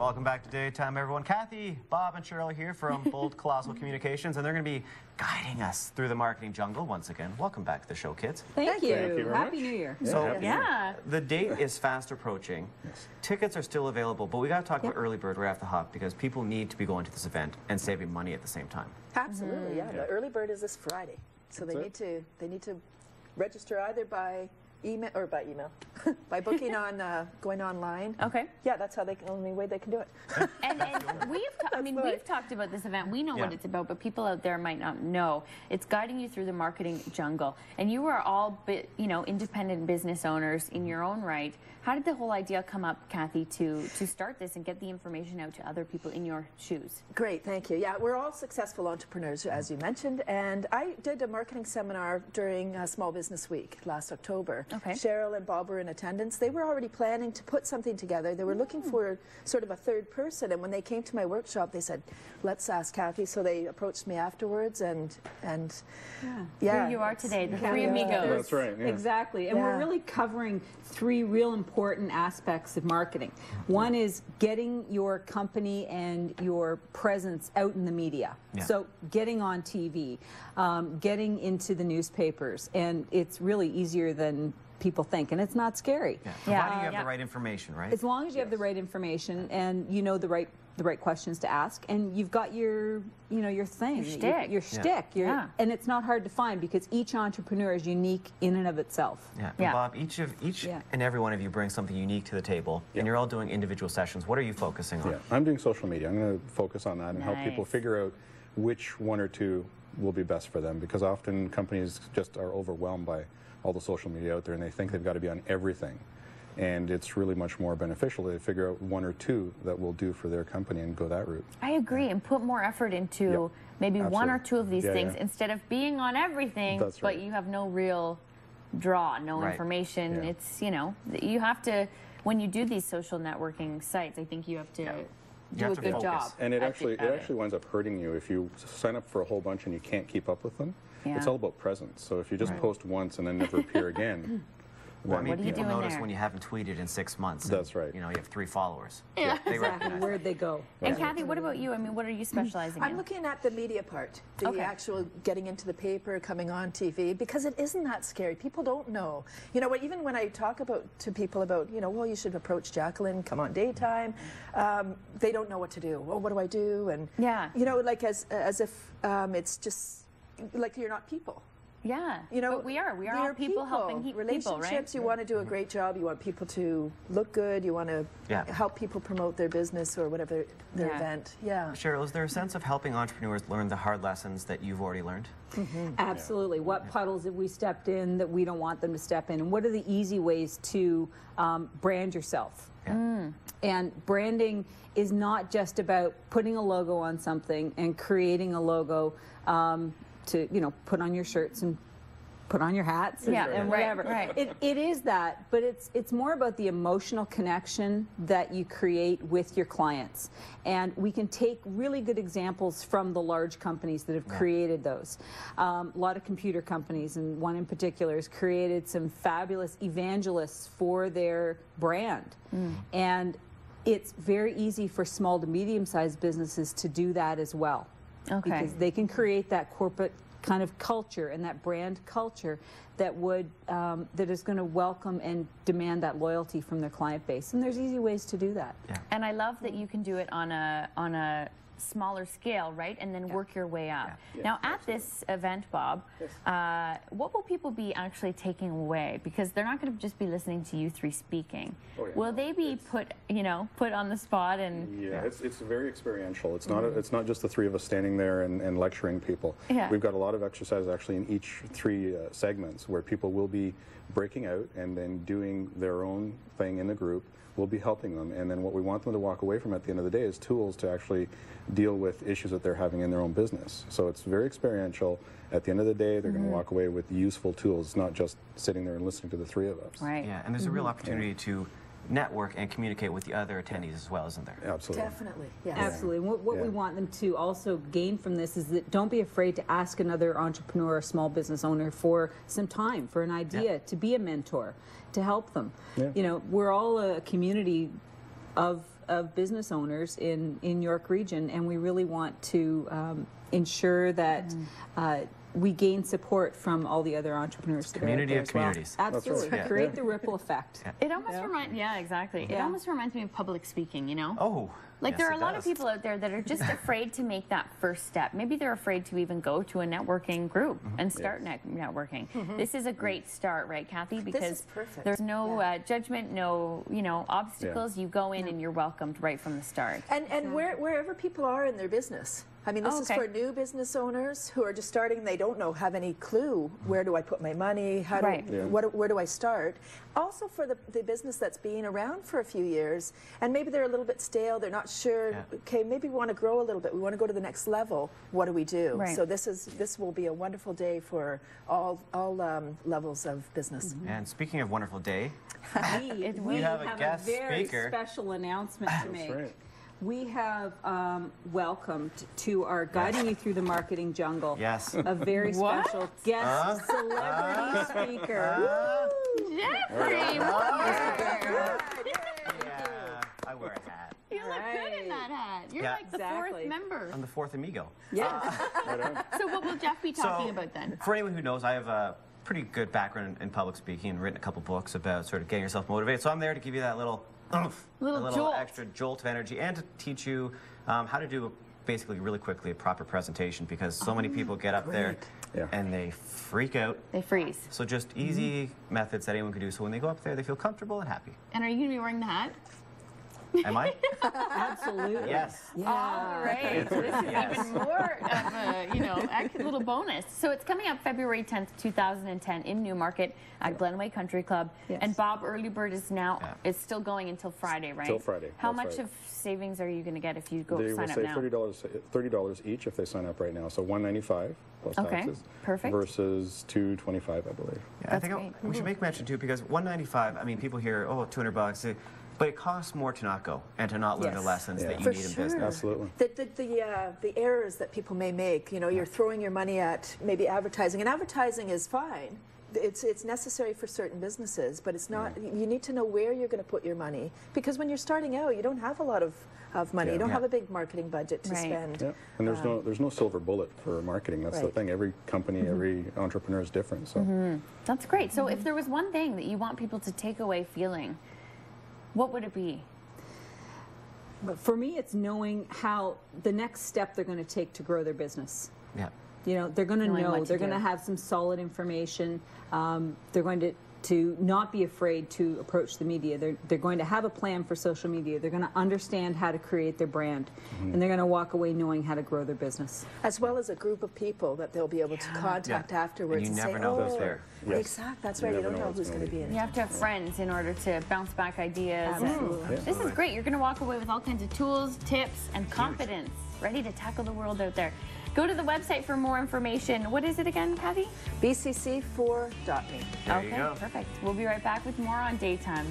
Welcome back to Daytime, everyone. Kathy, Bob, and Cheryl here from Bold Colossal Communications, and they're going to be guiding us through the marketing jungle once again. Welcome back to the show, kids. Thank you. Thank you very Happy much. New Year. So, Yeah. the date is fast approaching. Yes. Tickets are still available, but we got to talk about early bird right off the hop because people need to be going to this event and saving money at the same time. Absolutely, yeah. The early bird is this Friday, so they need to register either by email by booking on going online. Okay. Yeah, that's how only way they can do it. And we've talked about this event. We know what it's about, but people out there might not know. It's guiding you through the marketing jungle, and you are all independent business owners in your own right. How did the whole idea come up, Kathy, to start this and get the information out to other people in your shoes? Great, thank you. Yeah, we're all successful entrepreneurs, as you mentioned, and I did a marketing seminar during Small Business Week last October. Okay. Cheryl and Bob were in attendance. They were already planning to put something together. They were looking for sort of a third person, and when they came to my workshop, they said, let's ask Kathy. So they approached me afterwards, and Here you are today, the three amigos. That's right. Yeah. Exactly. And we're really covering three real important aspects of marketing. One is getting your company and your presence out in the media. Yeah. So getting on TV, getting into the newspapers, and it's really easier than people think, and it's not scary. Yeah. Providing you have the right information, right? As long as you have the right information and you know the right questions to ask, and you've got your thing, your shtick. your shtick, and it's not hard to find because each entrepreneur is unique in and of itself. Yeah. And Bob, each and every one of you brings something unique to the table, and you're all doing individual sessions. What are you focusing on? Yeah, I'm doing social media. I'm going to focus on that and help people figure out which one or two will be best for them, because often companies just are overwhelmed by all the social media out there, and they think they've got to be on everything. And it's really much more beneficial to figure out one or two that will do for their company and go that route. I agree, and put more effort into maybe one or two of these things instead of being on everything, but you have no real draw, no information. It's, you have to, when you do these social networking sites, I think you have to do a good job. And it actually winds up hurting you if you sign up for a whole bunch and you can't keep up with them. It's all about presence. So if you just post once and then never appear again, well, I mean, people notice when you haven't tweeted in 6 months. That's right. You have 3 followers. Yeah. They recognize Where'd they go? And Kathy, what about you? I mean, what are you specializing in? I'm looking at the media part, the actual getting into the paper, coming on TV, because it isn't that scary. People don't know. Even when I talk to people about, well, you should approach Jacqueline, come on Daytime, they don't know what to do. Well, what do I do? And, like as if it's just like you're not people. Yeah, but we are all people helping people, right? You want to do a great job. You want people to look good. You want to help people promote their business or whatever their event. Yeah. Cheryl, is there a sense of helping entrepreneurs learn the hard lessons that you've already learned? Absolutely. What puddles have we stepped in that we don't want them to step in? And what are the easy ways to brand yourself? And branding is not just about putting a logo on something and creating a logo to put on your shirts and put on your hats and whatever. Right. It is that, but it's more about the emotional connection that you create with your clients. And we can take really good examples from the large companies that have created those. A lot of computer companies, and one in particular, has created some fabulous evangelists for their brand. And it's very easy for small to medium-sized businesses to do that as well. Because they can create that corporate kind of culture and that brand culture that that is going to welcome and demand that loyalty from their client base. And there's easy ways to do that. And I love that you can do it on a smaller scale, right? And then work your way up. Now, at this event, Bob, what will people be actually taking away? Because they're not going to just be listening to you three speaking. Will they be put on the spot? And it's very experiential. It's not just the three of us standing there and lecturing people. We've got a lot of exercises actually in each 3 segments where people will be breaking out and then doing their own thing in the group. We'll be helping them, and then what we want them to walk away from at the end of the day is tools to actually deal with issues that they're having in their own business. So it's very experiential. At the end of the day, they're going to walk away with useful tools, not just sitting there and listening to the 3 of us. Right. Yeah, and there's a real opportunity to network and communicate with the other attendees as well, isn't there? Absolutely. Definitely, yes. Absolutely. What we want them to also gain from this is that don't be afraid to ask another entrepreneur or small business owner for some time, for an idea, to be a mentor, to help them. We're all a community of of business owners in York Region, and we really want to ensure that we gain support from all the other entrepreneurs. Community of communities. Absolutely. Right. Create the ripple effect. It almost reminds, exactly. It almost reminds me of public speaking, you know? Oh, like yes, there are a it lot does. of people out there that are just afraid to make that first step. Maybe they're afraid to even go to a networking group and start networking. This is a great start, right, Kathy? Because perfect. there's no judgment, no obstacles. You go in and you're welcomed right from the start. And wherever people are in their business. I mean, this is for new business owners who are just starting. They don't have any clue, where do I put my money? How where do I start? Also for the business that's been around for a few years, and maybe they're a little bit stale. They're not sure. Okay, maybe we want to grow a little bit. We want to go to the next level. What do we do? Right. So this will be a wonderful day for all levels of business. And speaking of wonderful day, we have a guest very speaker. special announcement to make. right. We have welcomed to our Guiding You Through the Marketing Jungle yes. a very special guest celebrity speaker. Jeffrey! Yeah, I wear a hat. You look good in that hat. You're like the fourth member. I'm the fourth amigo. Yes. So what will Jeff be talking about then? For anyone who knows, I have a pretty good background in public speaking and written a couple books about sort of getting yourself motivated. So I'm there to give you that little oomph, a little jolt. extra jolt of energy, and to teach you how to do basically really quickly a proper presentation, because so many people get up there and they freak out. They freeze. So just easy methods that anyone can do, so when they go up there they feel comfortable and happy. And are you going to be wearing the hat? Am I? Absolutely. Yes. All right. So this is even more of a little bonus. So it's coming up February 10th, 2010 in Newmarket at Glenway Country Club. Yes. And Bob, early bird is now it's still going until Friday, right? Till Friday. How That's much right. of savings are you going to get if you go They sign will up say now? $30 each if they sign up right now. So $195 plus taxes. Perfect. Versus $225, I believe. Yeah, I think we should make mention too, because $195. I mean, people hear, oh, $200. But it costs more to not go and to not learn the lessons that you need in business. Absolutely. The errors that people may make, you're throwing your money at maybe advertising, and advertising is fine. It's necessary for certain businesses, but it's not. You need to know where you're going to put your money, because when you're starting out, you don't have a lot of money. You don't have a big marketing budget to spend. Yeah. And there's no silver bullet for marketing. That's the thing. Every company, every entrepreneur is different. So That's great. So if there was one thing that you want people to take away feeling, what would it be? But for me, it's knowing how the next step they're going to take to grow their business. Yeah. They're going to Knowing know, what to they're going do. to have some solid information. They're going to not be afraid to approach the media. They're going to have a plan for social media. They're going to understand how to create their brand, and they're going to walk away knowing how to grow their business. As well as a group of people that they'll be able to contact afterwards And you and never say, know oh, who's there. Yes. Exactly. That's right. You don't know who's going to be in You it. have to have friends in order to bounce back ideas. Absolutely. This is great. You're going to walk away with all kinds of tools, tips, and confidence, ready to tackle the world out there. Go to the website for more information. What is it again, Kathy? bcc4.me. There you go. Perfect. We'll be right back with more on DayTime.